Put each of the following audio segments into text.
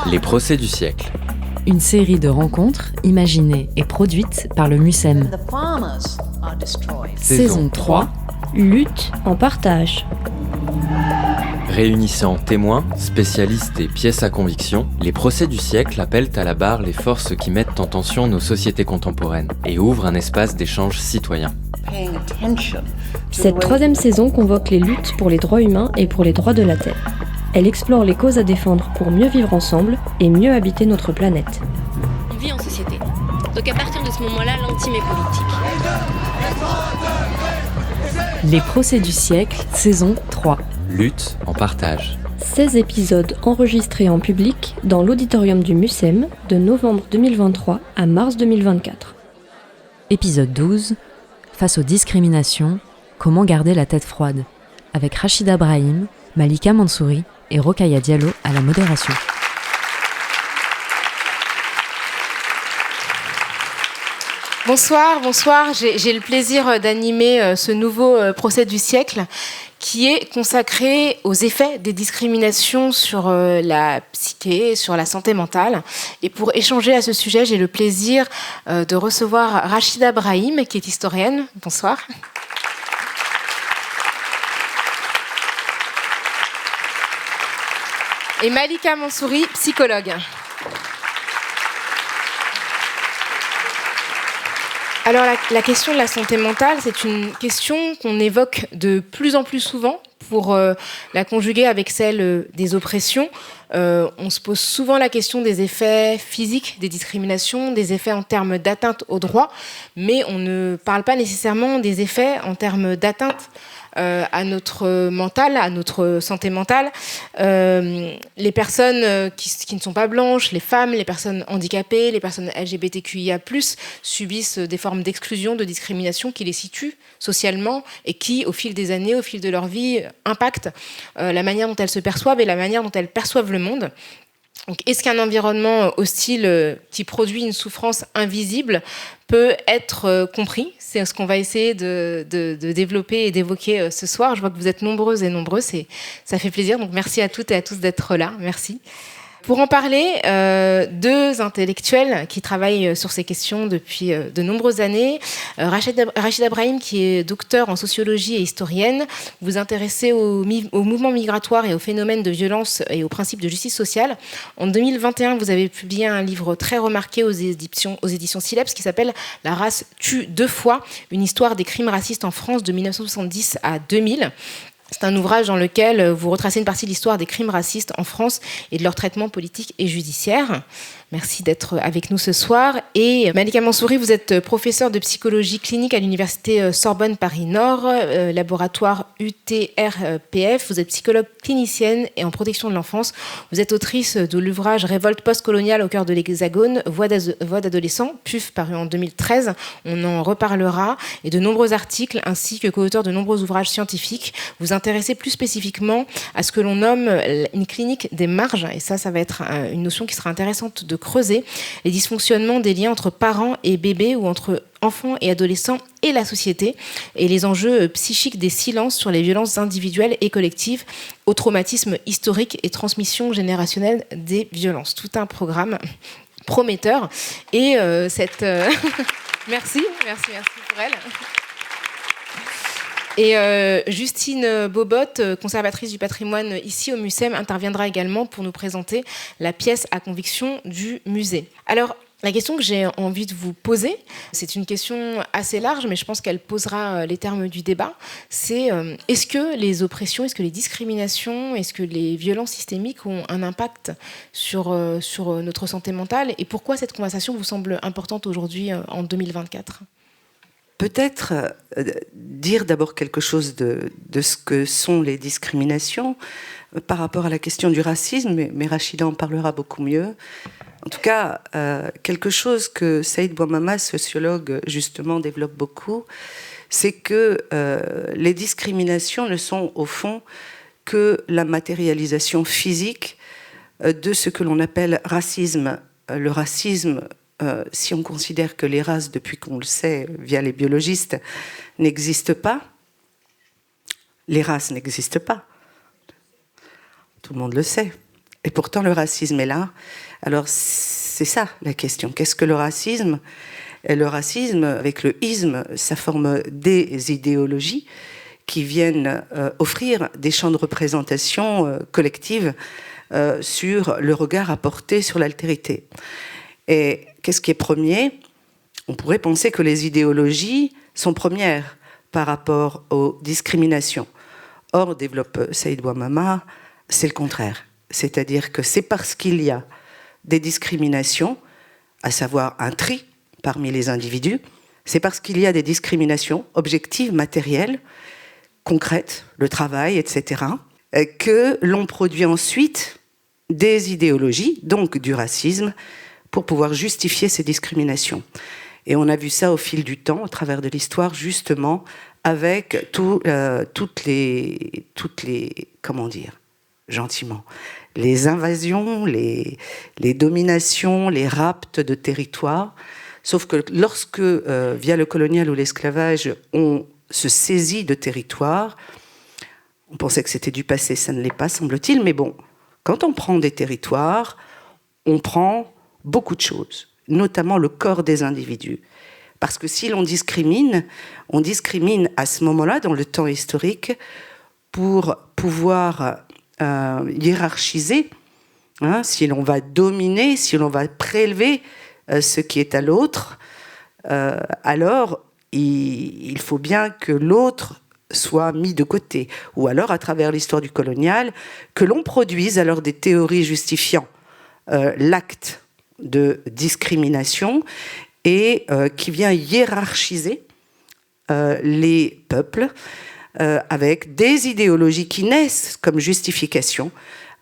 Les procès du siècle. Une série de rencontres imaginées et produites par le MUSEM. Saison 3. Lutte en partage. Réunissant témoins, spécialistes et pièces à conviction, les procès du siècle appellent à la barre les forces qui mettent en tension nos sociétés contemporaines et ouvrent un espace d'échange citoyen. Cette troisième saison convoque les luttes pour les droits humains et pour les droits de la Terre. Elle explore les causes à défendre pour mieux vivre ensemble et mieux habiter notre planète. On vit en société. Donc à partir de ce moment-là, l'intime est politique. Les procès du siècle, saison 3. Lutte en partage. 16 épisodes enregistrés en public dans l'auditorium du MUSEM de novembre 2023 à mars 2024. Épisode 12. Face aux discriminations, comment garder la tête froide ? Avec Rachida Brahim, Malika Mansouri et Rokhaya Diallo à la modération. Bonsoir. J'ai le plaisir d'animer ce nouveau procès du siècle qui est consacré aux effets des discriminations sur la psyché, sur la santé mentale. Et pour échanger à ce sujet, j'ai le plaisir de recevoir Rachida Brahim, qui est historienne. Bonsoir. Et Malika Mansouri, psychologue. Alors la question de la santé mentale, c'est une question qu'on évoque de plus en plus souvent pour la conjuguer avec celle des oppressions. On se pose souvent la question des effets physiques des discriminations, des effets en termes d'atteinte aux droits, mais on ne parle pas nécessairement des effets en termes d'atteinte à notre mental, à notre santé mentale. Les personnes qui ne sont pas blanches, les femmes, les personnes handicapées, les personnes LGBTQIA+, subissent des formes d'exclusion, de discrimination qui les situent socialement et qui, au fil des années, au fil de leur vie, impactent la manière dont elles se perçoivent et la manière dont elles perçoivent le monde. Donc, est-ce qu'un environnement hostile qui produit une souffrance invisible peut être compris ? C'est ce qu'on va essayer de développer et d'évoquer ce soir. Je vois que vous êtes nombreuses et nombreux, ça fait plaisir. Donc merci à toutes et à tous d'être là. Merci. Pour en parler, deux intellectuels qui travaillent sur ces questions depuis de nombreuses années. Rachida Brahim, qui est docteure en sociologie et historienne. Vous vous intéressez au mouvement migratoire et aux phénomènes de violence et aux principes de justice sociale. En 2021, vous avez publié un livre très remarqué aux éditions Sileps qui s'appelle « La race tue deux fois, une histoire des crimes racistes en France de 1970 à 2000 ». C'est un ouvrage dans lequel vous retracez une partie de l'histoire des crimes racistes en France et de leur traitement politique et judiciaire. Merci d'être avec nous ce soir. Et Malika Mansouri, vous êtes professeure de psychologie clinique à l'université Sorbonne Paris-Nord, laboratoire UTRPF. Vous êtes psychologue clinicienne et en protection de l'enfance. Vous êtes autrice de l'ouvrage Révolte postcoloniale au cœur de l'Hexagone, Voix d'adolescents, PUF, paru en 2013. On en reparlera. Et de nombreux articles ainsi que co-auteur de nombreux ouvrages scientifiques. Vous intéressez plus spécifiquement à ce que l'on nomme une clinique des marges. Et ça va être une notion qui sera intéressante de creuser les dysfonctionnements des liens entre parents et bébés ou entre enfants et adolescents et la société et les enjeux psychiques des silences sur les violences individuelles et collectives au traumatisme historique et transmission générationnelle des violences. Tout un programme prometteur. Et Merci pour elle. Et Justine Bobot, conservatrice du patrimoine ici au MUSEM, interviendra également pour nous présenter la pièce à conviction du musée. Alors, la question que j'ai envie de vous poser, c'est une question assez large, mais je pense qu'elle posera les termes du débat. C'est est-ce que les oppressions, est-ce que les discriminations, est-ce que les violences systémiques ont un impact sur notre santé mentale ? Et pourquoi cette conversation vous semble importante aujourd'hui en 2024 ? Peut-être dire d'abord quelque chose de ce que sont les discriminations par rapport à la question du racisme, mais Rachida en parlera beaucoup mieux. En tout cas, quelque chose que Saïd Bouamama, sociologue, justement, développe beaucoup, c'est que les discriminations ne sont au fond que la matérialisation physique de ce que l'on appelle racisme. Le racisme, si on considère que les races, depuis qu'on le sait via les biologistes, n'existent pas, les races n'existent pas. Tout le monde le sait. Et pourtant, le racisme est là. Alors, c'est ça la question. Qu'est-ce que le racisme ? Et le racisme, avec le isme, ça forme des idéologies qui viennent offrir des champs de représentation collective sur le regard à porter sur l'altérité. Et qu'est-ce qui est premier ? On pourrait penser que les idéologies sont premières par rapport aux discriminations. Or, développe Saïd Bouamama, c'est le contraire. C'est-à-dire que c'est parce qu'il y a des discriminations, à savoir un tri parmi les individus, c'est parce qu'il y a des discriminations objectives, matérielles, concrètes, le travail, etc., que l'on produit ensuite des idéologies, donc du racisme, pour pouvoir justifier ces discriminations. Et on a vu ça au fil du temps, au travers de l'histoire, justement, avec toutes les, comment dire, gentiment, les invasions, les dominations, les rapts de territoires. Sauf que lorsque, via le colonial ou l'esclavage, on se saisit de territoires, on pensait que c'était du passé, ça ne l'est pas, semble-t-il, mais bon, quand on prend des territoires, on prend beaucoup de choses, notamment le corps des individus. Parce que si l'on discrimine, on discrimine à ce moment-là, dans le temps historique, pour pouvoir hiérarchiser, hein, si l'on va dominer, si l'on va prélever ce qui est à l'autre, alors il faut bien que l'autre soit mis de côté. Ou alors, à travers l'histoire du colonial, que l'on produise alors des théories justifiant l'acte de discrimination et qui vient hiérarchiser les peuples avec des idéologies qui naissent comme justification,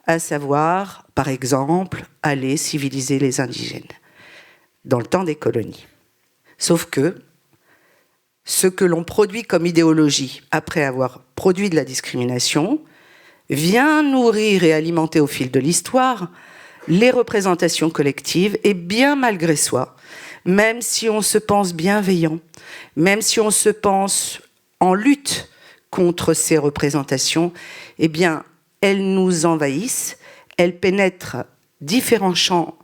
à savoir, par exemple, aller civiliser les indigènes dans le temps des colonies. Sauf que ce que l'on produit comme idéologie après avoir produit de la discrimination vient nourrir et alimenter au fil de l'histoire les représentations collectives, et bien malgré soi, même si on se pense bienveillant, même si on se pense en lutte contre ces représentations, eh bien, elles nous envahissent, elles pénètrent différents champs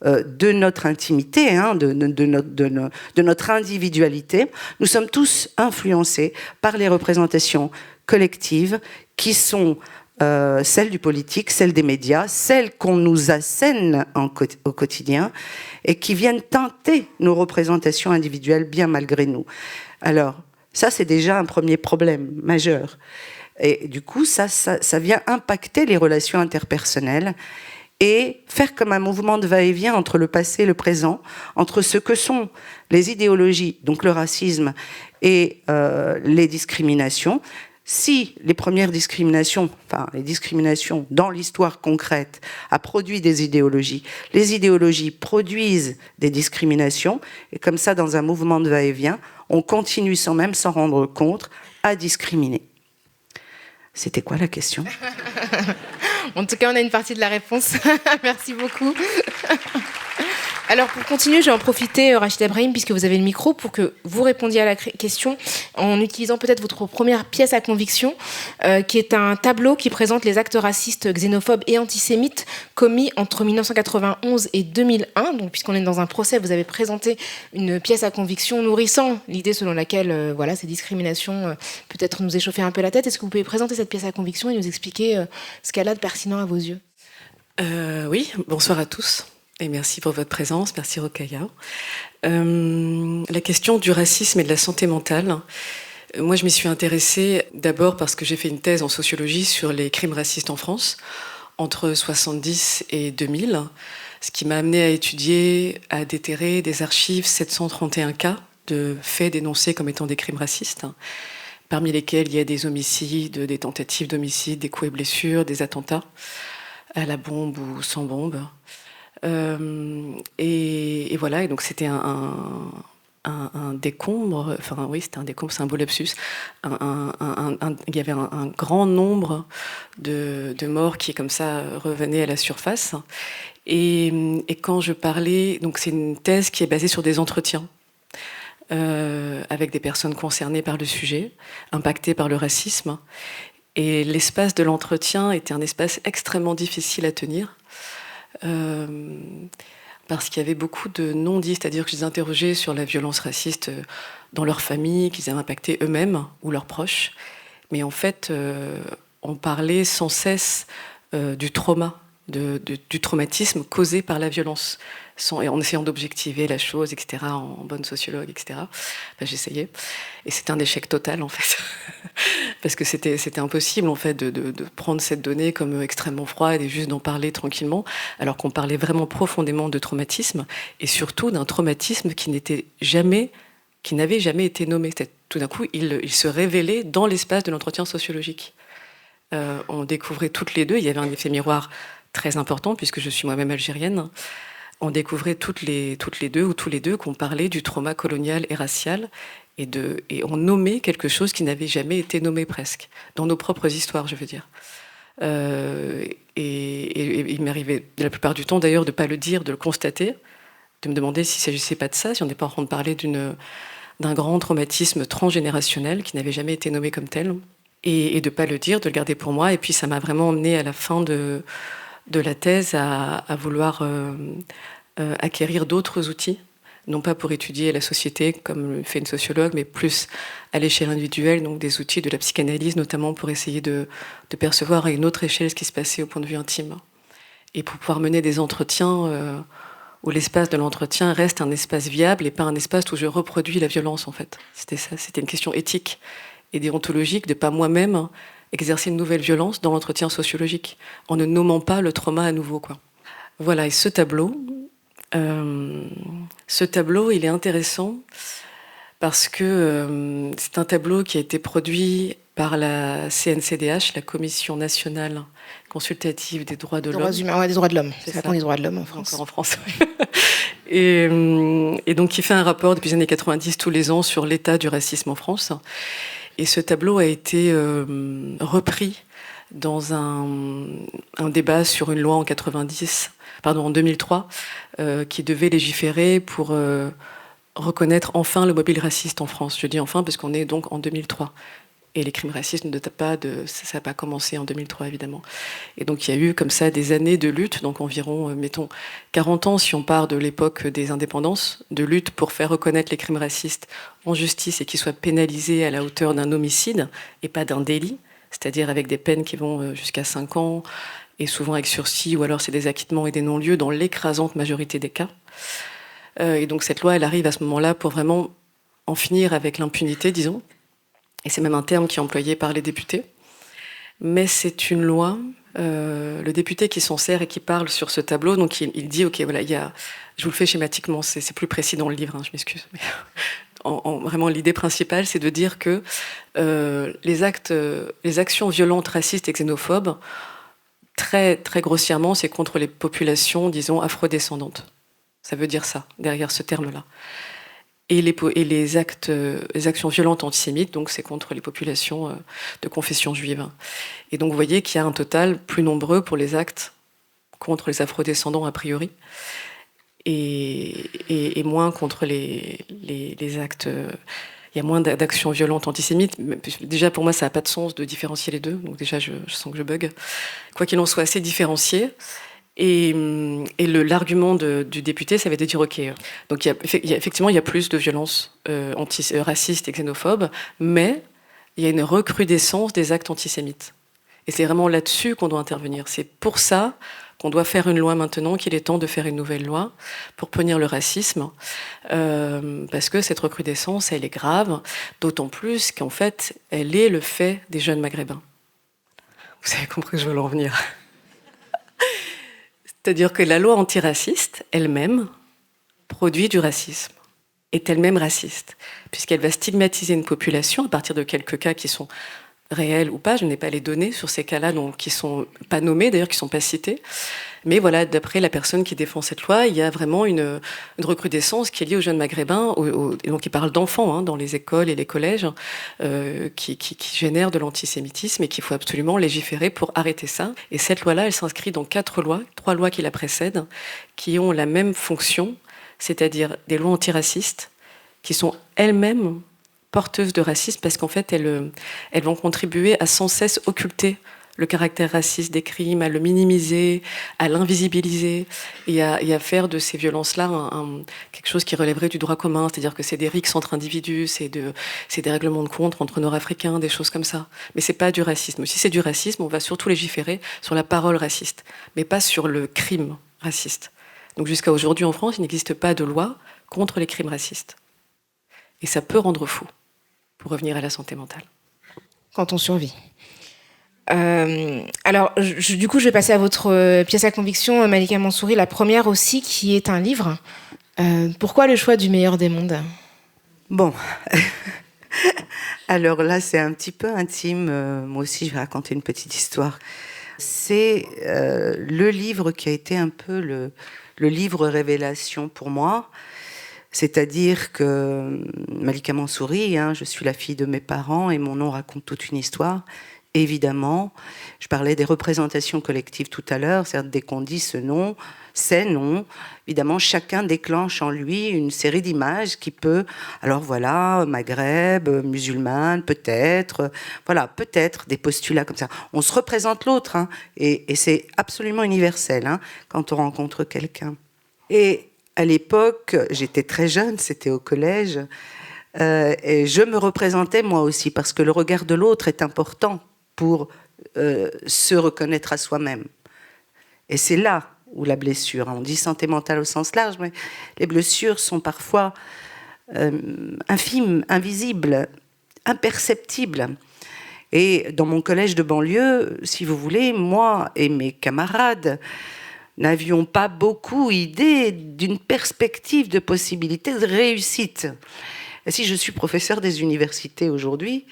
de notre intimité, hein, de notre individualité. Nous sommes tous influencés par les représentations collectives qui sont celles du politique, celles des médias, celles qu'on nous assène au quotidien et qui viennent teinter nos représentations individuelles bien malgré nous. Alors, ça, c'est déjà un premier problème majeur. Et du coup, ça vient impacter les relations interpersonnelles et faire comme un mouvement de va-et-vient entre le passé et le présent, entre ce que sont les idéologies, donc le racisme et les discriminations. Si les premières discriminations, enfin les discriminations dans l'histoire concrète, a produit des idéologies, les idéologies produisent des discriminations, et comme ça, dans un mouvement de va-et-vient, on continue sans même s'en rendre compte à discriminer. C'était quoi la question ? En tout cas, on a une partie de la réponse. Merci beaucoup. Alors, pour continuer, je vais en profiter, Rachida Brahim, puisque vous avez le micro, pour que vous répondiez à la question en utilisant peut-être votre première pièce à conviction, qui est un tableau qui présente les actes racistes, xénophobes et antisémites commis entre 1991 et 2001. Donc, puisqu'on est dans un procès, vous avez présenté une pièce à conviction nourrissant l'idée selon laquelle ces discriminations peut-être nous échauffer un peu la tête. Est-ce que vous pouvez présenter cette pièce à conviction et nous expliquer ce qu'elle a de pertinent à vos yeux ? Oui, bonsoir à tous. Et merci pour votre présence, merci Rokhaya. La question du racisme et de la santé mentale, moi je m'y suis intéressée d'abord parce que j'ai fait une thèse en sociologie sur les crimes racistes en France, entre 1970 et 2000, ce qui m'a amené à étudier, à déterrer des archives 731 cas de faits dénoncés comme étant des crimes racistes, parmi lesquels il y a des homicides, des tentatives d'homicide, des coups et blessures, des attentats à la bombe ou sans bombe. Et voilà, et donc c'était un décombre, enfin oui, c'était un décombre, c'est un beau lapsus. Il y avait un grand nombre de morts qui, comme ça, revenaient à la surface. Et quand je parlais, donc c'est une thèse qui est basée sur des entretiens avec des personnes concernées par le sujet, impactées par le racisme. Et l'espace de l'entretien était un espace extrêmement difficile à tenir. Parce qu'il y avait beaucoup de non-dits, c'est-à-dire que je les interrogeais sur la violence raciste dans leur famille, qu'ils avaient impacté eux-mêmes ou leurs proches. Mais en fait, on parlait sans cesse du trauma, du traumatisme causé par la violence, en essayant d'objectiver la chose, etc., en bonne sociologue, etc. Enfin, j'essayais. Et c'était un échec total, en fait. Parce que c'était impossible, en fait, de prendre cette donnée comme extrêmement froide et juste d'en parler tranquillement, alors qu'on parlait vraiment profondément de traumatisme, et surtout d'un traumatisme qui n'avait jamais été nommé. Tout d'un coup, il se révélait dans l'espace de l'entretien sociologique. On découvrait toutes les deux, il y avait un effet miroir très important, puisque je suis moi-même algérienne. On découvrait toutes les deux ou tous les deux qu'on parlait du trauma colonial et racial, et on nommait quelque chose qui n'avait jamais été nommé presque, dans nos propres histoires, je veux dire. Et il m'arrivait la plupart du temps d'ailleurs de ne pas le dire, de le constater, de me demander s'il ne s'agissait pas de ça, si on n'est pas en train de parler d'un grand traumatisme transgénérationnel qui n'avait jamais été nommé comme tel, et de ne pas le dire, de le garder pour moi. Et puis ça m'a vraiment emmenée à la fin de la thèse à vouloir acquérir d'autres outils, non pas pour étudier la société comme le fait une sociologue, mais plus à l'échelle individuelle, donc des outils de la psychanalyse notamment pour essayer de percevoir à une autre échelle ce qui se passait au point de vue intime. Et pour pouvoir mener des entretiens où l'espace de l'entretien reste un espace viable et pas un espace où je reproduis la violence, en fait. C'était ça, c'était une question éthique et déontologique de pas moi-même exercer une nouvelle violence dans l'entretien sociologique, en ne nommant pas le trauma à nouveau, quoi. Voilà, et ce tableau, il est intéressant parce que c'est un tableau qui a été produit par la CNCDH, la Commission nationale consultative des droits de l'homme. Des droits de l'homme. C'est ça qu'on dit droits de l'homme en France. Encore en France, oui. Et donc, qui fait un rapport depuis les années 90 tous les ans sur l'état du racisme en France. Et ce tableau a été repris dans un débat sur une loi en 2003, qui devait légiférer pour reconnaître enfin le mobile raciste en France. Je dis enfin parce qu'on est donc en 2003. Et les crimes racistes ça n'a pas commencé en 2003, évidemment. Et donc il y a eu comme ça des années de lutte, donc environ, mettons, 40 ans si on part de l'époque des indépendances, de lutte pour faire reconnaître les crimes racistes en justice et qu'ils soient pénalisés à la hauteur d'un homicide et pas d'un délit, c'est-à-dire avec des peines qui vont jusqu'à 5 ans, et souvent avec sursis, ou alors c'est des acquittements et des non-lieux dans l'écrasante majorité des cas. Et donc cette loi, elle arrive à ce moment-là pour vraiment en finir avec l'impunité, disons. Et c'est même un terme qui est employé par les députés. Mais c'est une loi, le député qui s'en sert et qui parle sur ce tableau, donc il dit, ok, voilà, je vous le fais schématiquement, c'est plus précis dans le livre, je m'excuse. Mais vraiment, l'idée principale, c'est de dire que les actions violentes, racistes et xénophobes, très, très grossièrement, c'est contre les populations, disons, afrodescendantes. Ça veut dire ça, derrière ce terme-là. Et les actions violentes antisémites, donc c'est contre les populations de confession juive. Et donc vous voyez qu'il y a un total plus nombreux pour les actes contre les afrodescendants a priori, et moins contre les actes. Il y a moins d'actions violentes antisémites. Déjà pour moi ça n'a pas de sens de différencier les deux, donc déjà je sens que je bug. Quoi qu'il en soit, assez différencié. Et l'argument du député, ça avait été de dire ok, donc effectivement il y a plus de violences racistes et xénophobes, mais il y a une recrudescence des actes antisémites. Et c'est vraiment là-dessus qu'on doit intervenir. C'est pour ça qu'on doit faire une loi maintenant, qu'il est temps de faire une nouvelle loi pour punir le racisme, parce que cette recrudescence, elle est grave, d'autant plus qu'en fait, elle est le fait des jeunes maghrébins. Vous avez compris que je veux en venir. C'est-à-dire que la loi antiraciste, elle-même, produit du racisme, est elle-même raciste, puisqu'elle va stigmatiser une population à partir de quelques cas qui sont réels ou pas. Je n'ai pas les données sur ces cas-là, donc, qui ne sont pas nommés, d'ailleurs, qui ne sont pas cités. Mais voilà, d'après la personne qui défend cette loi, il y a vraiment une recrudescence qui est liée aux jeunes maghrébins, et donc il parle d'enfants dans les écoles et les collèges, qui génèrent de l'antisémitisme et qu'il faut absolument légiférer pour arrêter ça. Et cette loi-là, elle s'inscrit dans 3 lois qui la précèdent, qui ont la même fonction, c'est-à-dire des lois antiracistes, qui sont elles-mêmes porteuses de racisme parce qu'en fait, elles vont contribuer à sans cesse occulter le caractère raciste des crimes, à le minimiser, à l'invisibiliser et à faire de ces violences-là quelque chose qui relèverait du droit commun, c'est-à-dire que c'est des rixes entre individus, c'est des règlements de compte entre Nord-Africains, des choses comme ça. Mais c'est pas du racisme. Si c'est du racisme, on va surtout légiférer sur la parole raciste, mais pas sur le crime raciste. Donc jusqu'à aujourd'hui en France, il n'existe pas de loi contre les crimes racistes. Et ça peut rendre fou, pour revenir à la santé mentale. Quand on survit. Alors, du coup, je vais passer à votre pièce à conviction, Malika Mansouri, la première aussi, qui est un livre. Pourquoi le choix du meilleur des mondes ? Bon, alors là, c'est un petit peu intime. Moi aussi, je vais raconter une petite histoire. C'est le livre qui a été un peu le livre révélation pour moi. C'est-à-dire que Malika Mansouri, je suis la fille de mes parents et mon nom raconte toute une histoire. Évidemment, je parlais des représentations collectives tout à l'heure, c'est-à-dire dès qu'on dit ce nom, ces noms, évidemment, chacun déclenche en lui une série d'images qui peut, alors voilà, Maghreb, musulmane, peut-être, voilà, peut-être des postulats comme ça. On se représente l'autre, et c'est absolument universel quand on rencontre quelqu'un. Et à l'époque, j'étais très jeune, c'était au collège, et je me représentais moi aussi, parce que le regard de l'autre est important pour se reconnaître à soi-même. Et c'est là où la blessure, on dit santé mentale au sens large, mais les blessures sont parfois infimes, invisibles, imperceptibles. Et dans mon collège de banlieue, si vous voulez, moi et mes camarades n'avions pas beaucoup idée d'une perspective de possibilité de réussite. Et si je suis professeur des universités aujourd'hui,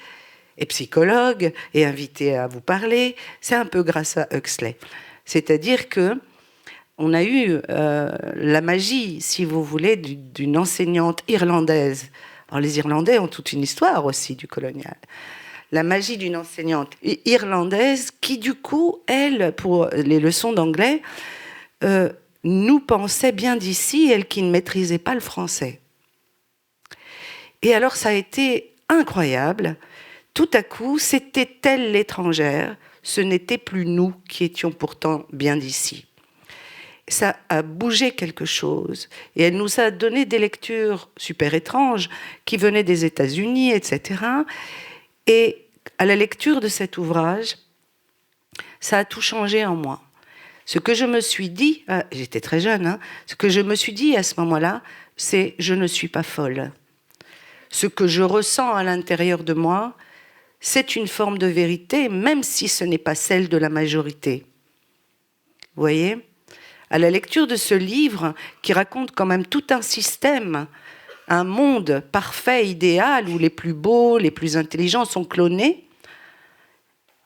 et psychologue, et invité à vous parler, c'est un peu grâce à Huxley. C'est-à-dire que on a eu la magie, si vous voulez, d'une enseignante irlandaise. Alors les Irlandais ont toute une histoire aussi du colonial. La magie d'une enseignante irlandaise qui, du coup, elle, pour les leçons d'anglais, nous pensait bien d'ici, elle qui ne maîtrisait pas le français. Et alors ça a été incroyable. Tout à coup, c'était elle l'étrangère, ce n'était plus nous qui étions pourtant bien d'ici. Ça a bougé quelque chose, et elle nous a donné des lectures super étranges qui venaient des États-Unis, etc. Et à la lecture de cet ouvrage, ça a tout changé en moi. Ce que je me suis dit, j'étais très jeune, ce que je me suis dit à ce moment-là, c'est « je ne suis pas folle ». Ce que je ressens à l'intérieur de moi, c'est une forme de vérité, même si ce n'est pas celle de la majorité. Vous voyez ? À la lecture de ce livre, qui raconte quand même tout un système, un monde parfait, idéal, où les plus beaux, les plus intelligents sont clonés,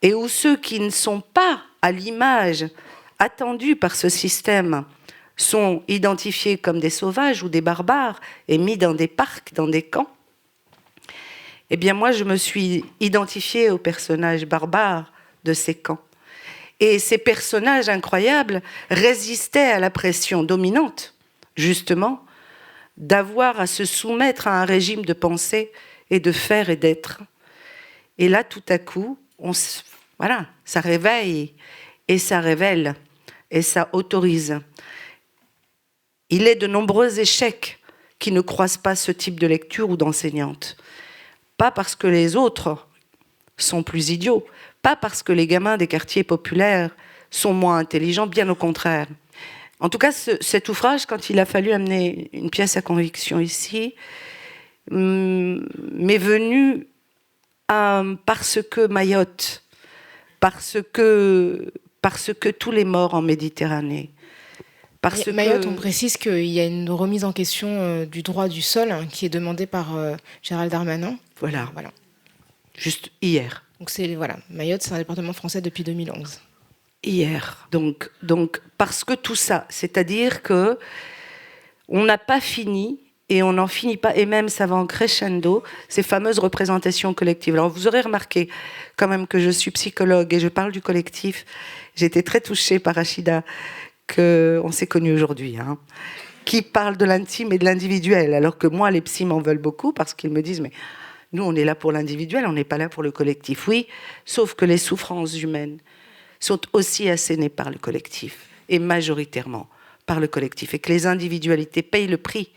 et où ceux qui ne sont pas à l'image attendue par ce système sont identifiés comme des sauvages ou des barbares et mis dans des parcs, dans des camps, eh bien moi je me suis identifiée aux personnages barbares de ces camps. Et ces personnages incroyables résistaient à la pression dominante, justement, d'avoir à se soumettre à un régime de pensée et de faire et d'être. Et là, tout à coup, ça réveille et ça révèle et ça autorise. Il est de nombreux échecs qui ne croisent pas ce type de lecture ou d'enseignante. Pas parce que les autres sont plus idiots, pas parce que les gamins des quartiers populaires sont moins intelligents, bien au contraire. En tout cas, cet ouvrage, quand il a fallu amener une pièce à conviction ici, m'est venu parce que Mayotte, parce que tous les morts en Méditerranée. Mayotte, on précise qu'il y a une remise en question du droit du sol qui est demandée par Gérald Darmanin. Voilà. Juste hier. Donc Mayotte, c'est un département français depuis 2011. Hier. Donc parce que tout ça, c'est-à-dire que on n'a pas fini et on n'en finit pas, et même ça va en crescendo, ces fameuses représentations collectives. Alors vous aurez remarqué quand même que je suis psychologue et je parle du collectif. J'étais très touchée par Rachida, qu'on s'est connus aujourd'hui, qui parle de l'intime et de l'individuel, alors que moi, les psys m'en veulent beaucoup parce qu'ils me disent « mais Nous, on est là pour l'individuel, on n'est pas là pour le collectif. Oui, sauf que les souffrances humaines sont aussi assénées par le collectif, et majoritairement par le collectif, et que les individualités payent le prix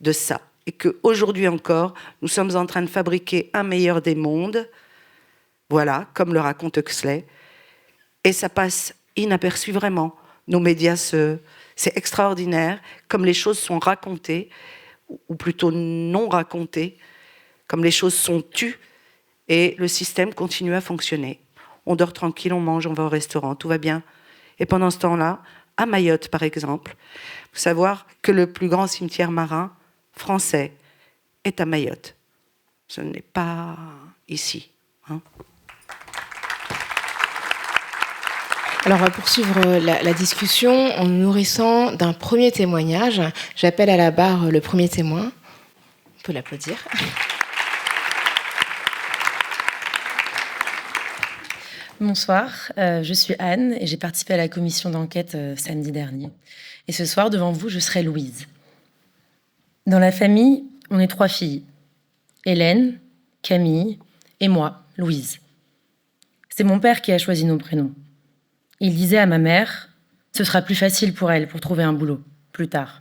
de ça. Et qu'aujourd'hui encore, nous sommes en train de fabriquer un meilleur des mondes, voilà, comme le raconte Huxley, et ça passe inaperçu vraiment. Nos médias, c'est extraordinaire, comme les choses sont racontées, ou plutôt non racontées, comme les choses sont tues, et le système continue à fonctionner. On dort tranquille, on mange, on va au restaurant, tout va bien. Et pendant ce temps-là, à Mayotte, par exemple, il faut savoir que le plus grand cimetière marin français est à Mayotte. Ce n'est pas ici. Hein. Alors, on va poursuivre la discussion en nourrissant d'un premier témoignage. J'appelle à la barre le premier témoin. On peut l'applaudir. Bonsoir, je suis Anne et j'ai participé à la commission d'enquête samedi dernier. Et ce soir, devant vous, je serai Louise. Dans la famille, on est 3 filles. Hélène, Camille et moi, Louise. C'est mon père qui a choisi nos prénoms. Il disait à ma mère, ce sera plus facile pour elle pour trouver un boulot, plus tard.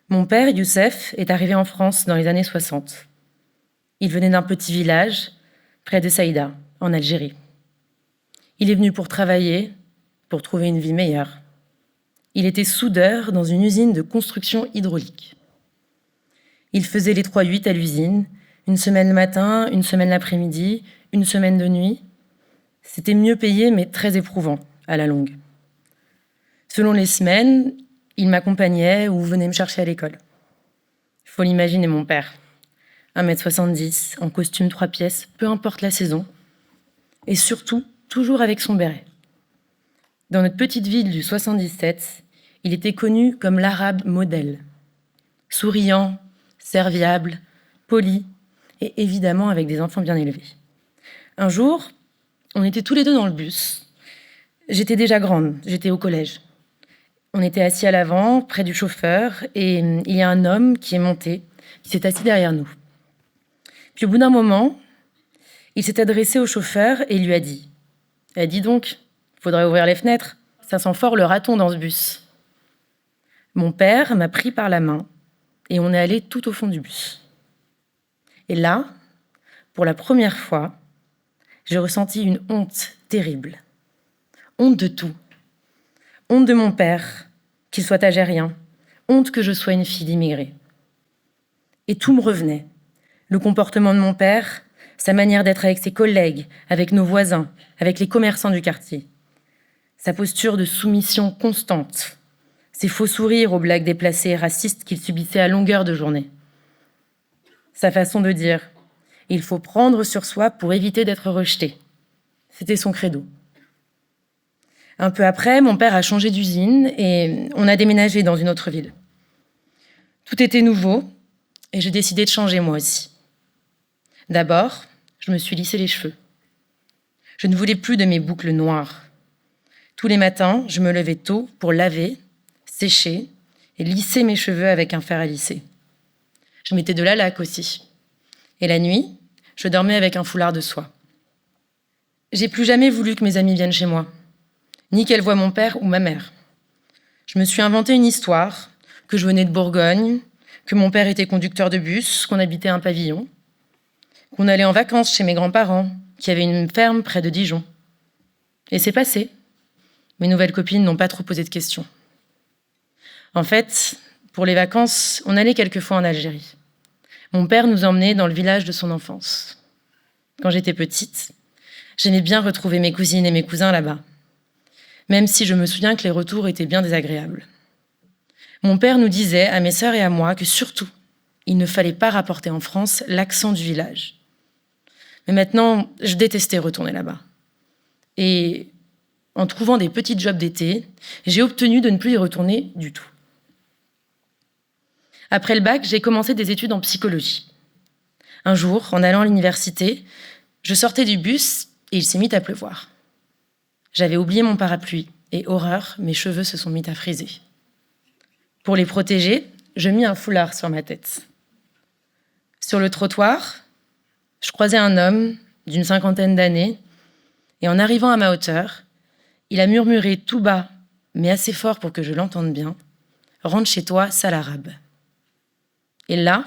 Mon père, Youssef, est arrivé en France dans les années 60. Il venait d'un petit village, près de Saïda, en Algérie. Il est venu pour travailler, pour trouver une vie meilleure. Il était soudeur dans une usine de construction hydraulique. Il faisait les 3-8 à l'usine, une semaine le matin, une semaine l'après-midi, une semaine de nuit. C'était mieux payé, mais très éprouvant, à la longue. Selon les semaines, il m'accompagnait ou venait me chercher à l'école. Il faut l'imaginer, mon père. 1m70, en costume 3 pièces, peu importe la saison. Et surtout, toujours avec son béret. Dans notre petite ville du 77, il était connu comme l'arabe modèle. Souriant, serviable, poli, et évidemment avec des enfants bien élevés. Un jour, on était tous les deux dans le bus. J'étais déjà grande, j'étais au collège. On était assis à l'avant, près du chauffeur, et il y a un homme qui est monté, qui s'est assis derrière nous. Puis au bout d'un moment, il s'est adressé au chauffeur et lui a dit « Dis donc, il faudrait ouvrir les fenêtres, ça sent fort le raton dans ce bus. » Mon père m'a pris par la main et on est allé tout au fond du bus. Et là, pour la première fois, j'ai ressenti une honte terrible. Honte de tout. Honte de mon père, qu'il soit algérien. Honte que je sois une fille d'immigrés. Et tout me revenait. Le comportement de mon père, sa manière d'être avec ses collègues, avec nos voisins, avec les commerçants du quartier. Sa posture de soumission constante. Ses faux sourires aux blagues déplacées et racistes qu'il subissait à longueur de journée. Sa façon de dire « il faut prendre sur soi pour éviter d'être rejeté ». C'était son credo. Un peu après, mon père a changé d'usine et on a déménagé dans une autre ville. Tout était nouveau et j'ai décidé de changer moi aussi. D'abord, je me suis lissé les cheveux. Je ne voulais plus de mes boucles noires. Tous les matins, je me levais tôt pour laver, sécher et lisser mes cheveux avec un fer à lisser. Je mettais de la laque aussi. Et la nuit, je dormais avec un foulard de soie. J'ai plus jamais voulu que mes amis viennent chez moi, ni qu'elles voient mon père ou ma mère. Je me suis inventé une histoire, que je venais de Bourgogne, que mon père était conducteur de bus, qu'on habitait un pavillon, qu'on allait en vacances chez mes grands-parents, qui avaient une ferme près de Dijon. Et c'est passé. Mes nouvelles copines n'ont pas trop posé de questions. En fait, pour les vacances, on allait quelquefois en Algérie. Mon père nous emmenait dans le village de son enfance. Quand j'étais petite, j'aimais bien retrouver mes cousines et mes cousins là-bas, même si je me souviens que les retours étaient bien désagréables. Mon père nous disait, à mes sœurs et à moi, que surtout, il ne fallait pas rapporter en France l'accent du village. Mais maintenant, je détestais retourner là-bas. Et en trouvant des petits jobs d'été, j'ai obtenu de ne plus y retourner du tout. Après le bac, j'ai commencé des études en psychologie. Un jour, en allant à l'université, je sortais du bus et il s'est mis à pleuvoir. J'avais oublié mon parapluie et, horreur, mes cheveux se sont mis à friser. Pour les protéger, je mis un foulard sur ma tête. Sur le trottoir, je croisais un homme d'une 50aine d'années, et en arrivant à ma hauteur, il a murmuré tout bas, mais assez fort pour que je l'entende bien, « Rentre chez toi, sale arabe ». Et là,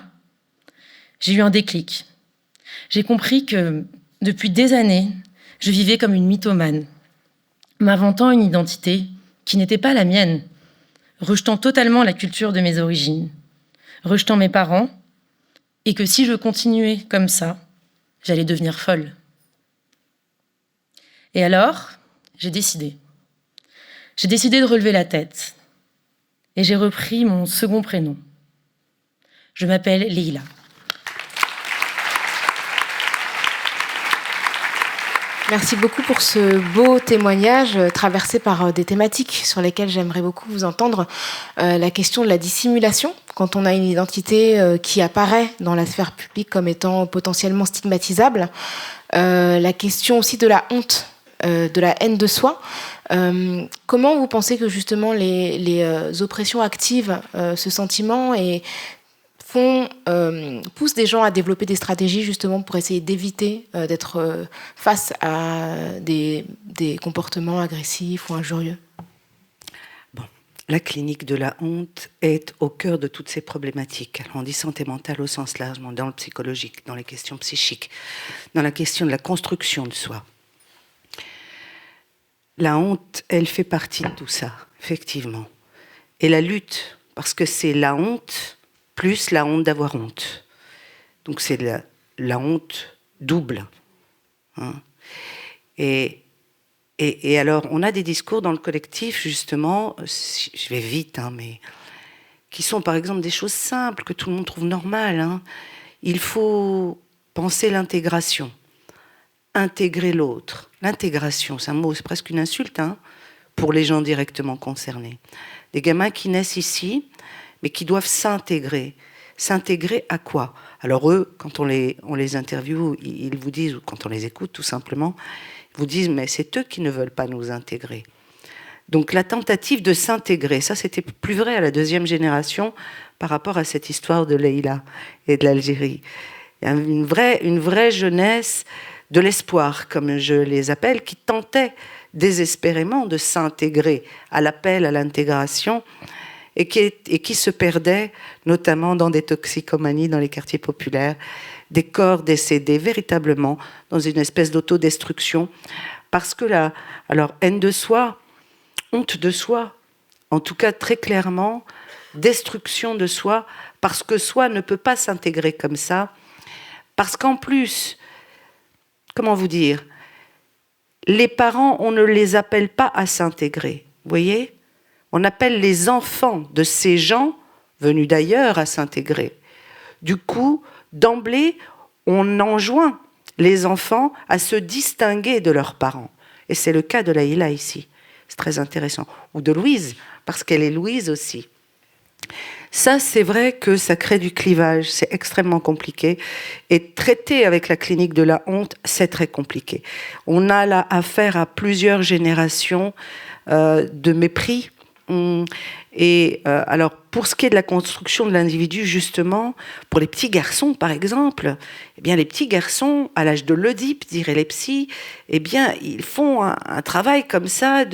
j'ai eu un déclic. J'ai compris que, depuis des années, je vivais comme une mythomane, m'inventant une identité qui n'était pas la mienne, rejetant totalement la culture de mes origines, rejetant mes parents, et que si je continuais comme ça, j'allais devenir folle. Et alors, j'ai décidé. J'ai décidé de relever la tête. Et j'ai repris mon second prénom. Je m'appelle Leïla. Merci beaucoup pour ce beau témoignage traversé par des thématiques sur lesquelles j'aimerais beaucoup vous entendre. La question de la dissimulation, quand on a une identité qui apparaît dans la sphère publique comme étant potentiellement stigmatisable. La question aussi de la honte, de la haine de soi. Comment vous pensez que justement les oppressions activent ce sentiment et poussent des gens à développer des stratégies justement pour essayer d'éviter d'être face à des comportements agressifs ou injurieux? Bon, la clinique de la honte est au cœur de toutes ces problématiques. Alors on dit santé mentale au sens large, dans le psychologique, dans les questions psychiques, dans la question de la construction de soi. La honte, elle fait partie de tout ça, effectivement. Et la lutte, parce que c'est la honte plus la honte d'avoir honte. Donc c'est la honte double. Hein. Et alors, on a des discours dans le collectif, justement, je vais vite, mais qui sont par exemple des choses simples, que tout le monde trouve normales. Hein. Il faut penser l'intégration, intégrer l'autre. L'intégration, c'est un mot, c'est presque une insulte pour les gens directement concernés. Des gamins qui naissent ici, mais qui doivent s'intégrer. S'intégrer à quoi? Alors eux, quand on les interviewe, ils vous disent, ou quand on les écoute tout simplement, ils vous disent, mais c'est eux qui ne veulent pas nous intégrer. Donc la tentative de s'intégrer, ça c'était plus vrai à la deuxième génération par rapport à cette histoire de Leïla et de l'Algérie. Il y a une vraie jeunesse de l'espoir, comme je les appelle, qui tentait désespérément de s'intégrer à l'appel à l'intégration, et qui se perdaient notamment dans des toxicomanies dans les quartiers populaires, des corps décédés véritablement dans une espèce d'autodestruction, parce que haine de soi, honte de soi, en tout cas très clairement, destruction de soi, parce que soi ne peut pas s'intégrer comme ça, parce qu'en plus, comment vous dire, les parents, on ne les appelle pas à s'intégrer, vous voyez ? On appelle les enfants de ces gens venus d'ailleurs à s'intégrer. Du coup, d'emblée, on enjoint les enfants à se distinguer de leurs parents. Et c'est le cas de Leïla ici. C'est très intéressant. Ou de Louise, parce qu'elle est Louise aussi. Ça, c'est vrai que ça crée du clivage. C'est extrêmement compliqué. Et traiter avec la clinique de la honte, c'est très compliqué. On a là affaire à plusieurs générations de mépris. Alors, pour ce qui est de la construction de l'individu, justement, pour les petits garçons, par exemple, eh bien, les petits garçons, à l'âge de l'Oedipe, diraient les psys, eh bien, ils font un travail comme ça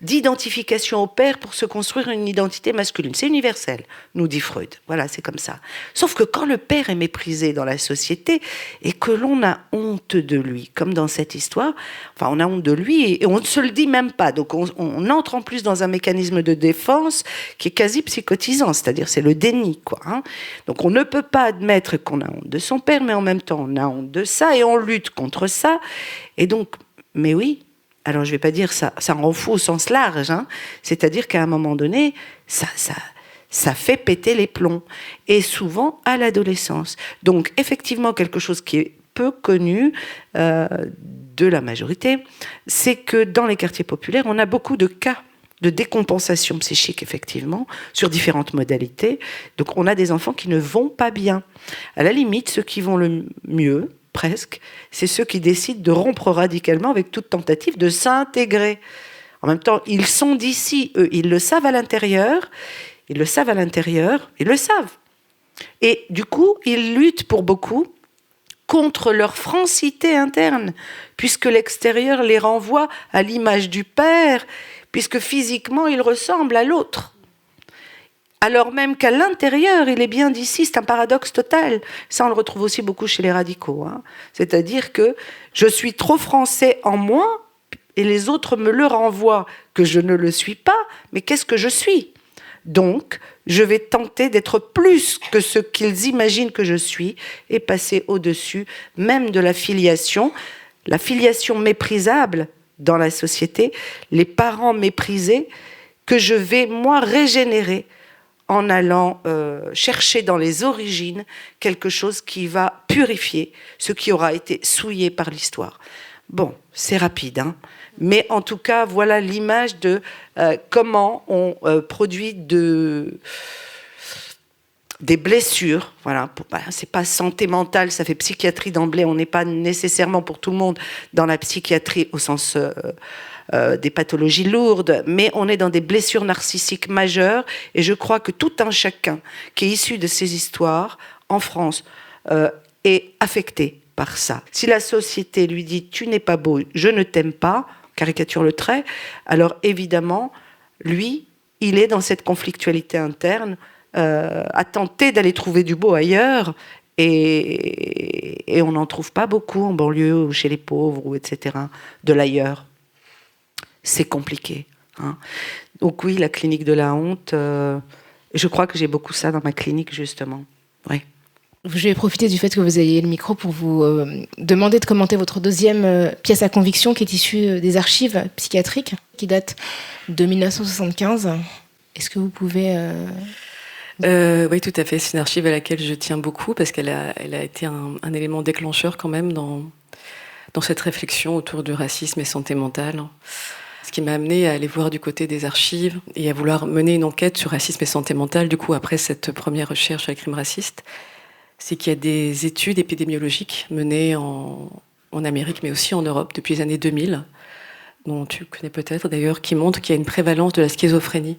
d'identification au père pour se construire une identité masculine. C'est universel, nous dit Freud. Voilà, c'est comme ça. Sauf que quand le père est méprisé dans la société et que l'on a honte de lui, comme dans cette histoire, enfin, on a honte de lui et on ne se le dit même pas. Donc, on entre en plus dans un mécanisme de défense qui est quasi psychotisant, c'est-à-dire c'est le déni, quoi. Donc on ne peut pas admettre qu'on a honte de son père, mais en même temps on a honte de ça et on lutte contre ça. Et donc, mais oui, alors je vais pas dire ça rend fou au sens large, c'est-à-dire qu'à un moment donné, ça fait péter les plombs, et souvent à l'adolescence. Donc effectivement, quelque chose qui est peu connu de la majorité, c'est que dans les quartiers populaires, on a beaucoup de cas de décompensation psychique, effectivement, sur différentes modalités. Donc on a des enfants qui ne vont pas bien. À la limite, ceux qui vont le mieux, presque, c'est ceux qui décident de rompre radicalement avec toute tentative de s'intégrer. En même temps, ils sont d'ici, eux, ils le savent à l'intérieur, ils le savent. Et du coup, ils luttent pour beaucoup contre leur francité interne, puisque l'extérieur les renvoie à l'image du père, puisque physiquement ils ressemblent à l'autre. Alors même qu'à l'intérieur, il est bien d'ici, c'est un paradoxe total. Ça, on le retrouve aussi beaucoup chez les radicaux. C'est-à-dire que je suis trop français en moi, et les autres me le renvoient, que je ne le suis pas, mais qu'est-ce que je suis ? Donc, je vais tenter d'être plus que ce qu'ils imaginent que je suis, et passer au-dessus même de la filiation méprisable dans la société, les parents méprisés, que je vais, moi, régénérer en allant chercher dans les origines quelque chose qui va purifier ce qui aura été souillé par l'histoire. Bon, c'est rapide, mais en tout cas, voilà l'image de comment on produit des blessures. Voilà, c'est pas santé mentale, ça fait psychiatrie d'emblée. On n'est pas nécessairement pour tout le monde dans la psychiatrie au sens des pathologies lourdes, mais on est dans des blessures narcissiques majeures, et je crois que tout un chacun qui est issu de ces histoires en France est affecté par ça. Si la société lui dit « tu n'es pas beau, je ne t'aime pas », caricature le trait, alors évidemment, lui, il est dans cette conflictualité interne, à tenter d'aller trouver du beau ailleurs, et on n'en trouve pas beaucoup en banlieue ou chez les pauvres, ou etc., de l'ailleurs. C'est compliqué. Donc oui, la clinique de la honte, je crois que j'ai beaucoup ça dans ma clinique, justement. Oui. Je vais profiter du fait que vous ayez le micro pour vous demander de commenter votre deuxième pièce à conviction qui est issue des archives psychiatriques, qui date de 1975. Est-ce que vous pouvez... Oui, tout à fait. C'est une archive à laquelle je tiens beaucoup parce qu'elle a été un élément déclencheur quand même dans cette réflexion autour du racisme et santé mentale. Ce qui m'a amené à aller voir du côté des archives et à vouloir mener une enquête sur racisme et santé mentale, du coup, après cette première recherche sur les crimes racistes, c'est qu'il y a des études épidémiologiques menées en Amérique, mais aussi en Europe, depuis les années 2000, dont tu connais peut-être d'ailleurs, qui montrent qu'il y a une prévalence de la schizophrénie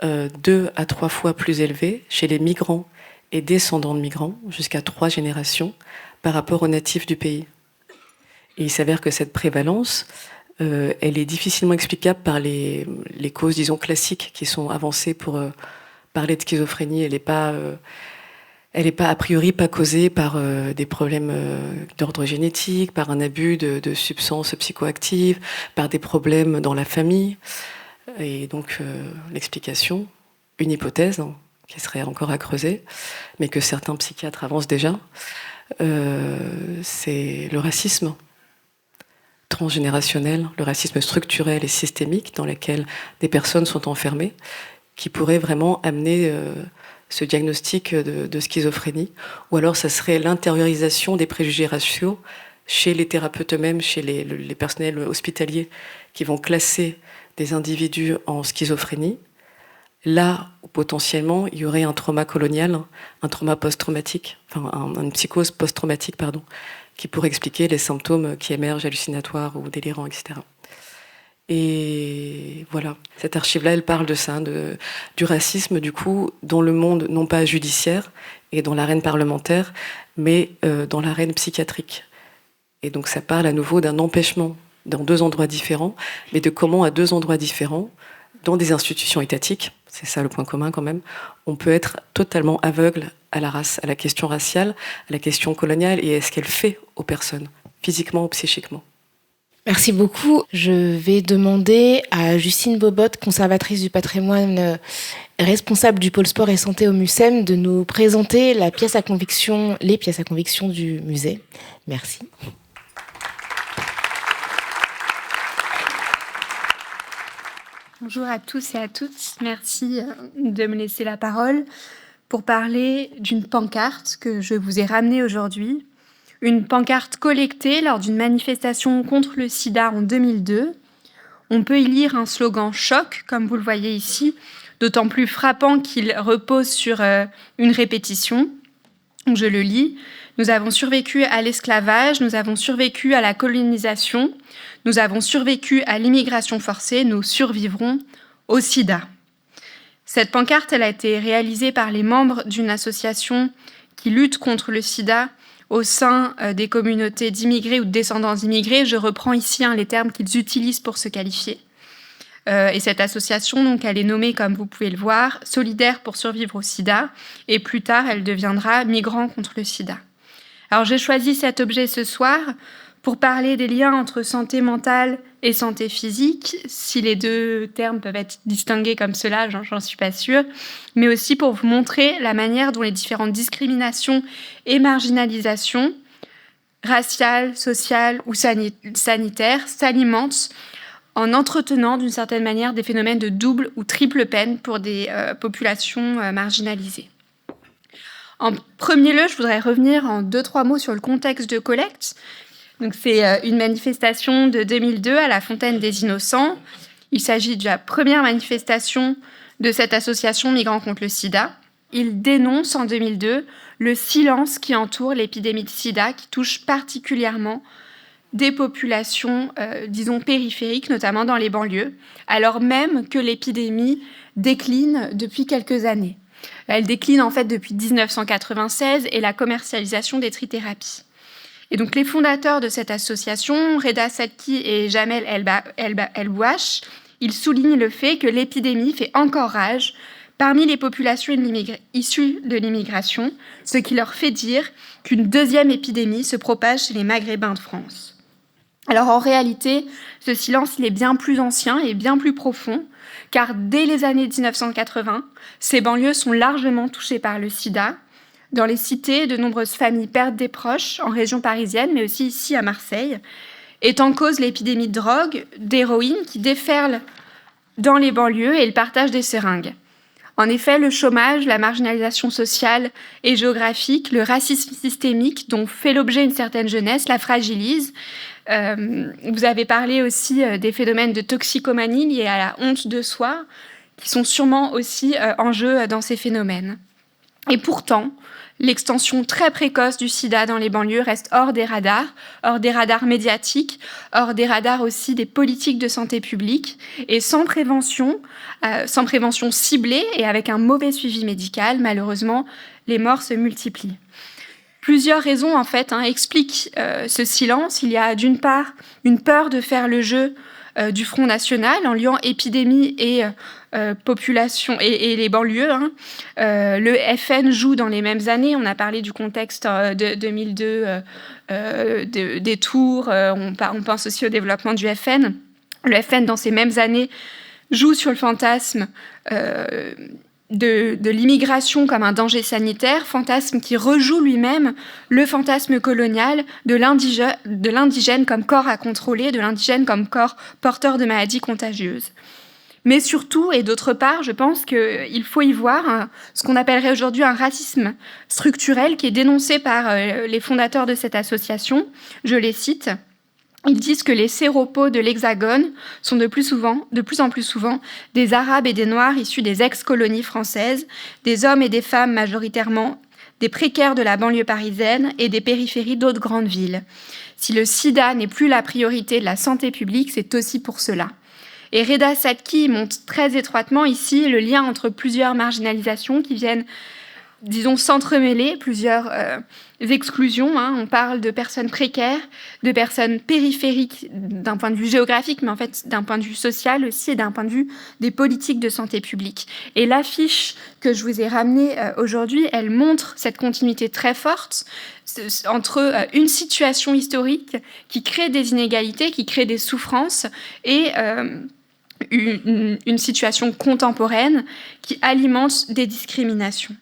2 à 3 fois plus élevée chez les migrants et descendants de migrants, jusqu'à 3 générations, par rapport aux natifs du pays. Et il s'avère que cette prévalence... elle est difficilement explicable par les causes, disons, classiques qui sont avancées pour parler de schizophrénie. Elle n'est pas a priori pas causée par des problèmes d'ordre génétique, par un abus de substances psychoactives, par des problèmes dans la famille. Et donc l'explication, une hypothèse qui serait encore à creuser, mais que certains psychiatres avancent déjà, c'est le racisme transgénérationnel, le racisme structurel et systémique dans lequel des personnes sont enfermées, qui pourrait vraiment amener ce diagnostic de schizophrénie. Ou alors ça serait l'intériorisation des préjugés raciaux chez les thérapeutes eux-mêmes, chez les personnels hospitaliers qui vont classer des individus en schizophrénie, là où potentiellement il y aurait un trauma colonial, un trauma post-traumatique, enfin une psychose post-traumatique, pardon, qui pourrait expliquer les symptômes qui émergent, hallucinatoires ou délirants, etc. Et voilà, cette archive-là, elle parle de ça, du racisme, du coup, dans le monde, non pas judiciaire et dans l'arène parlementaire, mais dans l'arène psychiatrique. Et donc ça parle à nouveau d'un empêchement dans 2 endroits différents, mais de comment à 2 endroits différents, dans des institutions étatiques, c'est ça le point commun quand même, on peut être totalement aveugle à la race, à la question raciale, à la question coloniale et à ce qu'elle fait aux personnes, physiquement ou psychiquement. Merci beaucoup. Je vais demander à Justine Bobot, conservatrice du patrimoine, responsable du pôle sport et santé au MUCEM, de nous présenter les pièces à conviction du musée. Merci. Bonjour à tous et à toutes. Merci de me laisser la parole pour parler d'une pancarte que je vous ai ramenée aujourd'hui. Une pancarte collectée lors d'une manifestation contre le sida en 2002. On peut y lire un slogan choc, comme vous le voyez ici, d'autant plus frappant qu'il repose sur une répétition. Je le lis. Nous avons survécu à l'esclavage, nous avons survécu à la colonisation, nous avons survécu à l'immigration forcée, nous survivrons au sida. Cette pancarte, elle a été réalisée par les membres d'une association qui lutte contre le sida au sein des communautés d'immigrés ou de descendants d'immigrés. Je reprends ici les termes qu'ils utilisent pour se qualifier. Et cette association, donc, elle est nommée, comme vous pouvez le voir, Solidaires pour survivre au sida, et plus tard, elle deviendra Migrants contre le sida. Alors, j'ai choisi cet objet ce soir pour parler des liens entre santé mentale et santé physique, si les deux termes peuvent être distingués comme cela, j'en suis pas sûre, mais aussi pour vous montrer la manière dont les différentes discriminations et marginalisations, raciales, sociales ou sanitaires, s'alimentent en entretenant d'une certaine manière des phénomènes de double ou triple peine pour des populations marginalisées. En premier lieu, je voudrais revenir en 2-3 mots sur le contexte de collecte. Donc, c'est une manifestation de 2002 à la Fontaine des Innocents. Il s'agit de la première manifestation de cette association Migrants contre le sida. Il dénonce en 2002 le silence qui entoure l'épidémie de sida qui touche particulièrement des populations, disons, périphériques, notamment dans les banlieues, alors même que l'épidémie décline depuis quelques années. Elle décline en fait depuis 1996 et la commercialisation des trithérapies. Et donc les fondateurs de cette association, Reda Sadki et Jamel El-Bouache, ils soulignent le fait que l'épidémie fait encore rage parmi les populations issues de l'immigration, ce qui leur fait dire qu'une deuxième épidémie se propage chez les Maghrébins de France. Alors en réalité, ce silence il est bien plus ancien et bien plus profond, car dès les années 1980, ces banlieues sont largement touchées par le sida. Dans les cités, de nombreuses familles perdent des proches, en région parisienne, mais aussi ici à Marseille. Est en cause l'épidémie de drogue, d'héroïne qui déferle dans les banlieues et le partage des seringues. En effet, le chômage, la marginalisation sociale et géographique, le racisme systémique dont fait l'objet une certaine jeunesse la fragilise. Vous avez parlé aussi des phénomènes de toxicomanie liés à la honte de soi, qui sont sûrement aussi en jeu dans ces phénomènes. Et pourtant, l'extension très précoce du sida dans les banlieues reste hors des radars médiatiques, hors des radars aussi des politiques de santé publique, et sans prévention ciblée et avec un mauvais suivi médical, malheureusement, les morts se multiplient. Plusieurs raisons, en fait, expliquent ce silence. Il y a d'une part une peur de faire le jeu du Front National en liant épidémie et population et les banlieues. Le FN joue dans les mêmes années. On a parlé du contexte de 2002, des tours. On pense aussi au développement du FN. Le FN, dans ces mêmes années, joue sur le fantasme de l'immigration comme un danger sanitaire, fantasme qui rejoue lui-même le fantasme colonial de l'indigène comme corps à contrôler, de l'indigène comme corps porteur de maladies contagieuses. Mais surtout, et d'autre part, je pense qu'il faut y voir ce qu'on appellerait aujourd'hui un racisme structurel qui est dénoncé par les fondateurs de cette association. Je les cite. Ils disent que les séropos de l'Hexagone sont de plus en plus souvent des Arabes et des Noirs issus des ex-colonies françaises, des hommes et des femmes majoritairement, des précaires de la banlieue parisienne et des périphéries d'autres grandes villes. Si le sida n'est plus la priorité de la santé publique, c'est aussi pour cela. Et Reda Sadki montre très étroitement ici le lien entre plusieurs marginalisations qui viennent, disons, s'entremêler, plusieurs exclusions. On parle de personnes précaires, de personnes périphériques d'un point de vue géographique, mais en fait d'un point de vue social aussi et d'un point de vue des politiques de santé publique. Et l'affiche que je vous ai ramenée aujourd'hui, elle montre cette continuité très forte entre une situation historique qui crée des inégalités, qui crée des souffrances et une situation contemporaine qui alimente des discriminations.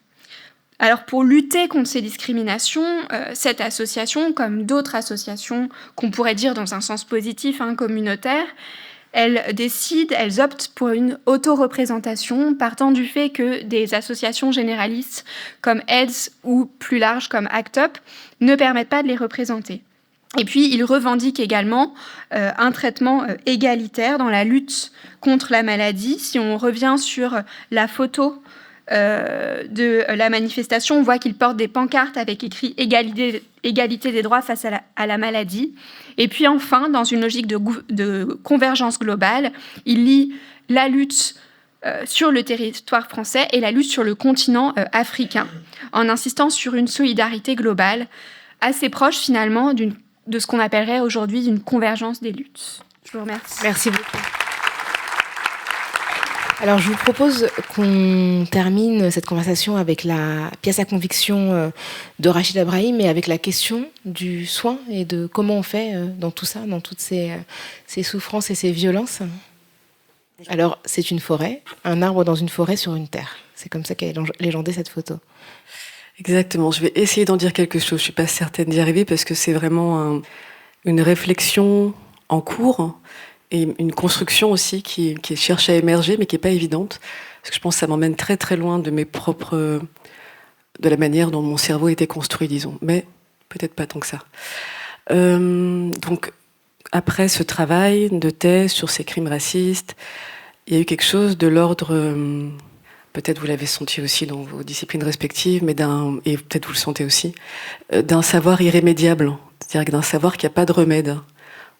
Alors pour lutter contre ces discriminations, cette association, comme d'autres associations qu'on pourrait dire dans un sens positif, communautaire, elles optent pour une auto-représentation partant du fait que des associations généralistes comme AIDS ou plus larges comme ACT UP ne permettent pas de les représenter. Et puis, ils revendiquent également un traitement égalitaire dans la lutte contre la maladie. Si on revient sur la photo de la manifestation, on voit qu'ils portent des pancartes avec écrit égalité des droits face à la maladie. Et puis enfin, dans une logique de convergence globale, ils lient la lutte sur le territoire français et la lutte sur le continent africain, en insistant sur une solidarité globale assez proche finalement de ce qu'on appellerait aujourd'hui d'une convergence des luttes. Je vous remercie. Merci beaucoup. Alors, je vous propose qu'on termine cette conversation avec la pièce à conviction de Rachida Brahim et avec la question du soin et de comment on fait dans tout ça, dans toutes ces souffrances et ces violences. Alors, c'est une forêt, un arbre dans une forêt sur une terre. C'est comme ça qu'est légendée cette photo. Exactement. Je vais essayer d'en dire quelque chose. Je ne suis pas certaine d'y arriver parce que c'est vraiment une réflexion en cours et une construction aussi qui cherche à émerger, mais qui n'est pas évidente. Parce que je pense que ça m'emmène très très loin de la manière dont mon cerveau était construit, disons. Mais peut-être pas tant que ça. Donc, après ce travail de thèse sur ces crimes racistes, il y a eu quelque chose de l'ordre, peut-être vous l'avez senti aussi dans vos disciplines respectives, mais et peut-être vous le sentez aussi, d'un savoir irrémédiable, c'est-à-dire d'un savoir qu'il n'y a pas de remède,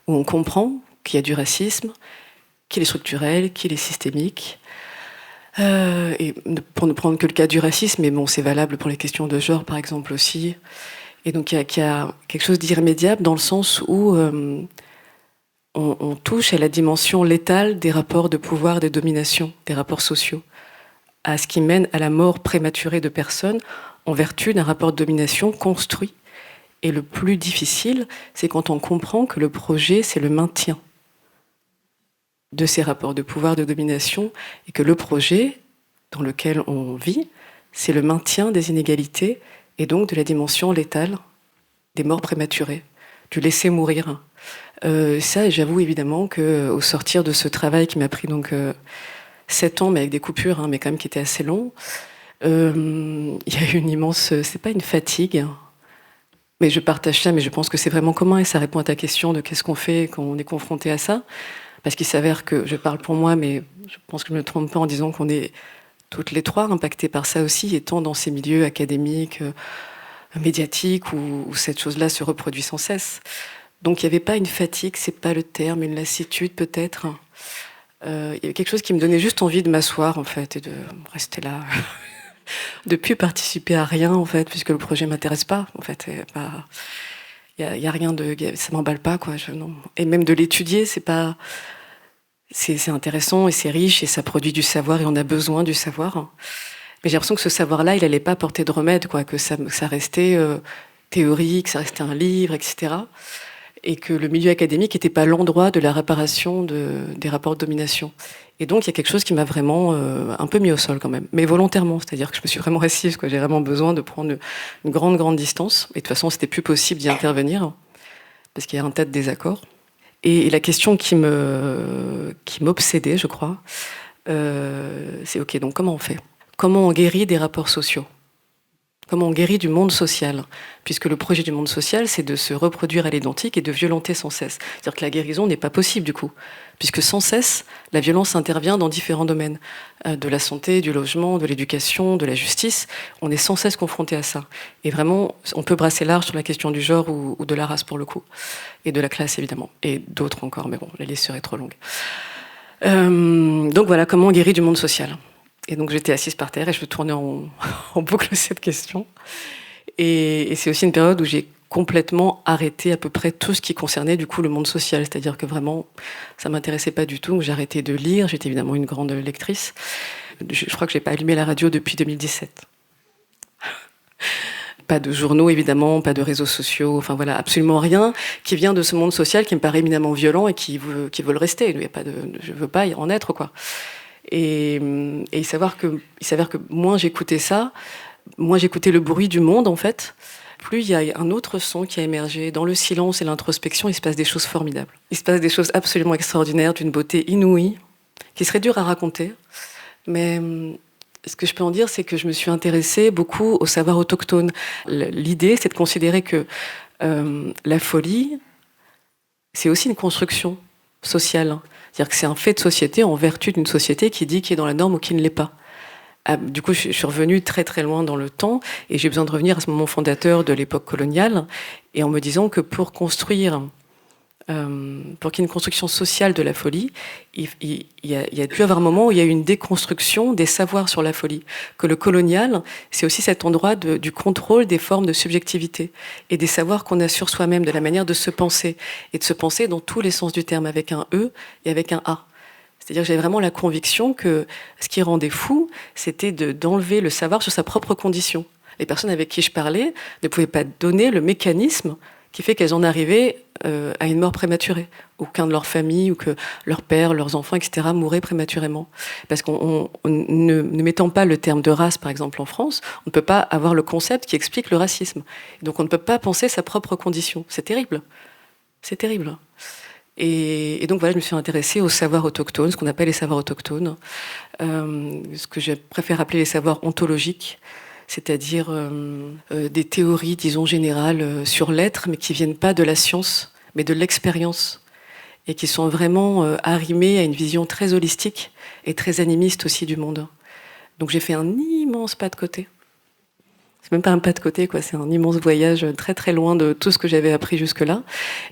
où on comprend qu'il y a du racisme, qu'il est structurel, qu'il est systémique. Et pour ne prendre que le cas du racisme, mais bon, c'est valable pour les questions de genre, par exemple, aussi. Et donc, il y a quelque chose d'irrémédiable dans le sens où on touche à la dimension létale des rapports de pouvoir, de domination, des rapports sociaux, à ce qui mène à la mort prématurée de personnes en vertu d'un rapport de domination construit. Et le plus difficile, c'est quand on comprend que le projet, c'est le maintien de ces rapports de pouvoir, de domination, et que le projet dans lequel on vit, c'est le maintien des inégalités et donc de la dimension létale des morts prématurées, du laisser mourir. Ça, j'avoue évidemment qu'au sortir de ce travail qui m'a pris donc 7 ans, mais avec des coupures, mais quand même qui était assez long, il y a eu une immense... c'est pas une fatigue, mais je partage ça, mais je pense que c'est vraiment commun, et ça répond à ta question de qu'est-ce qu'on fait quand on est confronté à ça. Parce qu'il s'avère que, je parle pour moi, mais je pense que je ne me trompe pas en disant qu'on est toutes les trois impactées par ça aussi, étant dans ces milieux académiques, médiatiques, où cette chose-là se reproduit sans cesse. Donc il n'y avait pas une fatigue, c'est pas le terme, une lassitude peut-être. Il y avait quelque chose qui me donnait juste envie de m'asseoir, en fait, et de rester là, de plus participer à rien, en fait, puisque le projet m'intéresse pas, en fait. Il y a rien de... ça m'emballe pas, quoi. Non. Et même de l'étudier, c'est pas... C'est intéressant et c'est riche et ça produit du savoir et on a besoin du savoir. Mais j'ai l'impression que ce savoir-là, il n'allait pas porter de remède, quoi, que ça restait théorique, ça restait un livre, etc. Et que le milieu académique n'était pas l'endroit de la réparation des rapports de domination. Et donc, il y a quelque chose qui m'a vraiment un peu mis au sol quand même, mais volontairement. C'est-à-dire que je me suis vraiment assise, quoi. J'ai vraiment besoin de prendre une grande distance. Et de toute façon, c'était plus possible d'y intervenir parce qu'il y a un tas de désaccords. Et la question qui m'obsédait, je crois, c'est OK, donc comment on fait ? Comment on guérit des rapports sociaux ? Comment on guérit du monde social ? Puisque le projet du monde social, c'est de se reproduire à l'identique et de violenter sans cesse. C'est-à-dire que la guérison n'est pas possible, du coup. Puisque sans cesse, la violence intervient dans différents domaines. De la santé, du logement, de l'éducation, de la justice. On est sans cesse confronté à ça. Et vraiment, on peut brasser large sur la question du genre ou de la race, pour le coup. Et de la classe, évidemment. Et d'autres encore, mais bon, la liste serait trop longue. Donc voilà, comment on guérit du monde social ? Et donc j'étais assise par terre et je tournais en boucle cette question. Et c'est aussi une période où j'ai complètement arrêté à peu près tout ce qui concernait du coup le monde social. C'est-à-dire que vraiment, ça m'intéressait pas du tout. Donc j'ai arrêté de lire. J'étais évidemment une grande lectrice. Je crois que j'ai pas allumé la radio depuis 2017. Pas de journaux, évidemment, pas de réseaux sociaux, enfin voilà, absolument rien qui vient de ce monde social qui me paraît éminemment violent et qui veut le rester. Il y a pas je veux pas en être, quoi. Et il s'avère que moins j'écoutais ça, moins j'écoutais le bruit du monde, en fait, plus il y a un autre son qui a émergé. Dans le silence et l'introspection, il se passe des choses formidables. Il se passe des choses absolument extraordinaires, d'une beauté inouïe, qui serait dure à raconter. Mais ce que je peux en dire, c'est que je me suis intéressée beaucoup au savoir autochtone. L'idée, c'est de considérer que la folie, c'est aussi une construction sociale. C'est-à-dire que c'est un fait de société en vertu d'une société qui dit qui est dans la norme ou qui ne l'est pas. Du coup, je suis revenue très très loin dans le temps et j'ai besoin de revenir à ce moment fondateur de l'époque coloniale et en me disant que pour construire pour qu'il y ait une construction sociale de la folie, il y a dû avoir un moment où il y a eu une déconstruction des savoirs sur la folie. Que le colonial, c'est aussi cet endroit du contrôle des formes de subjectivité et des savoirs qu'on a sur soi-même, de la manière de se penser, et de se penser dans tous les sens du terme, avec un E et avec un A. C'est-à-dire que j'avais vraiment la conviction que ce qui rendait fou, c'était d'enlever le savoir sur sa propre condition. Les personnes avec qui je parlais ne pouvaient pas donner le mécanisme qui fait qu'elles en arrivaient à une mort prématurée. Aucun de leur famille, ou que leur père, leurs enfants, etc., mouraient prématurément. Parce qu'on ne mettant pas le terme de race, par exemple, en France, on ne peut pas avoir le concept qui explique le racisme. Donc on ne peut pas penser sa propre condition. C'est terrible. C'est terrible. Et donc voilà, je me suis intéressée aux savoirs autochtones, ce qu'on appelle les savoirs autochtones, ce que je préfère appeler les savoirs ontologiques, c'est-à-dire des théories, disons, générales sur l'être, mais qui ne viennent pas de la science, mais de l'expérience, et qui sont vraiment arrimées à une vision très holistique et très animiste aussi du monde. Donc j'ai fait un immense pas de côté. C'est même pas un pas de côté, quoi. C'est un immense voyage très très loin de tout ce que j'avais appris jusque-là.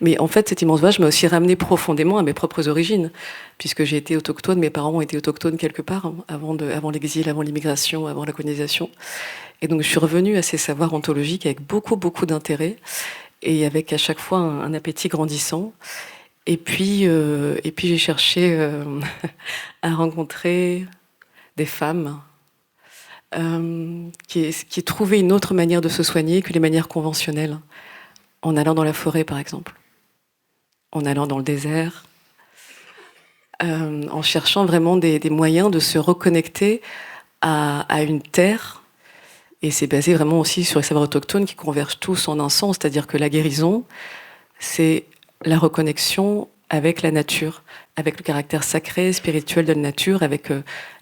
Mais en fait, cet immense voyage m'a aussi ramené profondément à mes propres origines, puisque j'ai été autochtone, mes parents ont été autochtones quelque part, hein, avant l'exil, avant l'immigration, avant la colonisation. Et donc je suis revenue à ces savoirs ontologiques avec beaucoup beaucoup d'intérêt et avec à chaque fois un appétit grandissant. Et puis j'ai cherché à rencontrer des femmes qui trouvaient une autre manière de se soigner que les manières conventionnelles, en allant dans la forêt par exemple, en allant dans le désert, en cherchant vraiment des moyens de se reconnecter à une terre. Et c'est basé vraiment aussi sur les savoirs autochtones qui convergent tous en un sens, c'est-à-dire que la guérison, c'est la reconnexion avec la nature, avec le caractère sacré, spirituel de la nature, avec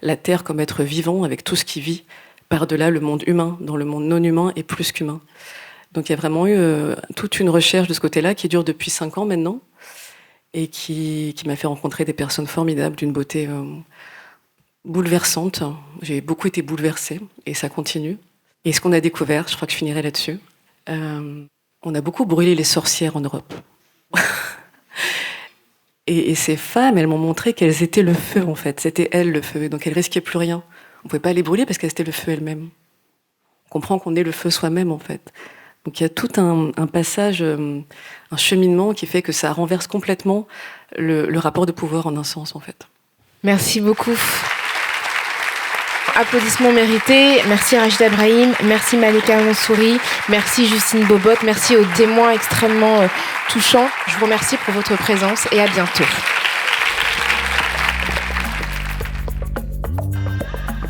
la terre comme être vivant, avec tout ce qui vit par-delà le monde humain, dont le monde non humain est plus qu'humain. Donc il y a vraiment eu toute une recherche de ce côté-là qui dure depuis 5 ans maintenant et qui m'a fait rencontrer des personnes formidables, d'une beauté bouleversante. J'ai beaucoup été bouleversée et ça continue. Et ce qu'on a découvert, je crois que je finirai là-dessus, on a beaucoup brûlé les sorcières en Europe. Et ces femmes, elles m'ont montré qu'elles étaient le feu, en fait. C'était elles, le feu. Donc elles risquaient plus rien. On ne pouvait pas les brûler parce qu'elles étaient le feu elles-mêmes. On comprend qu'on est le feu soi-même, en fait. Donc il y a tout un passage, un cheminement qui fait que ça renverse complètement le rapport de pouvoir en un sens, en fait. Merci beaucoup. Applaudissements mérités. Merci Rachida Brahim, merci Malika Mansouri, merci Justine Bobot, merci aux témoins extrêmement touchants. Je vous remercie pour votre présence et à bientôt.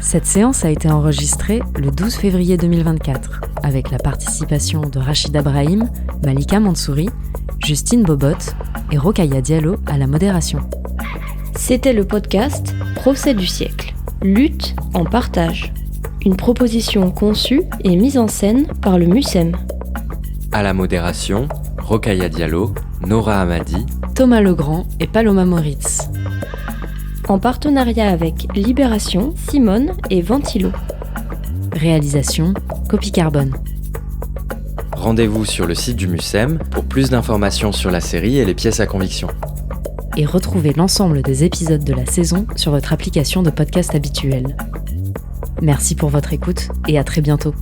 Cette séance a été enregistrée le 12 février 2024 avec la participation de Rachida Brahim, Malika Mansouri, Justine Bobot et Rokhaya Diallo à la modération. C'était le podcast Procès du siècle. Lutte en partage. Une proposition conçue et mise en scène par le MUSEM. À la modération, Rokhaya Diallo, Nora Hamadi, Thomas Legrand et Paloma Moritz. En partenariat avec Libération, Simone et Ventilo. Réalisation, Copie Carbone. Rendez-vous sur le site du MUSEM pour plus d'informations sur la série et les pièces à conviction. Et retrouvez l'ensemble des épisodes de la saison sur votre application de podcast habituelle. Merci pour votre écoute et à très bientôt.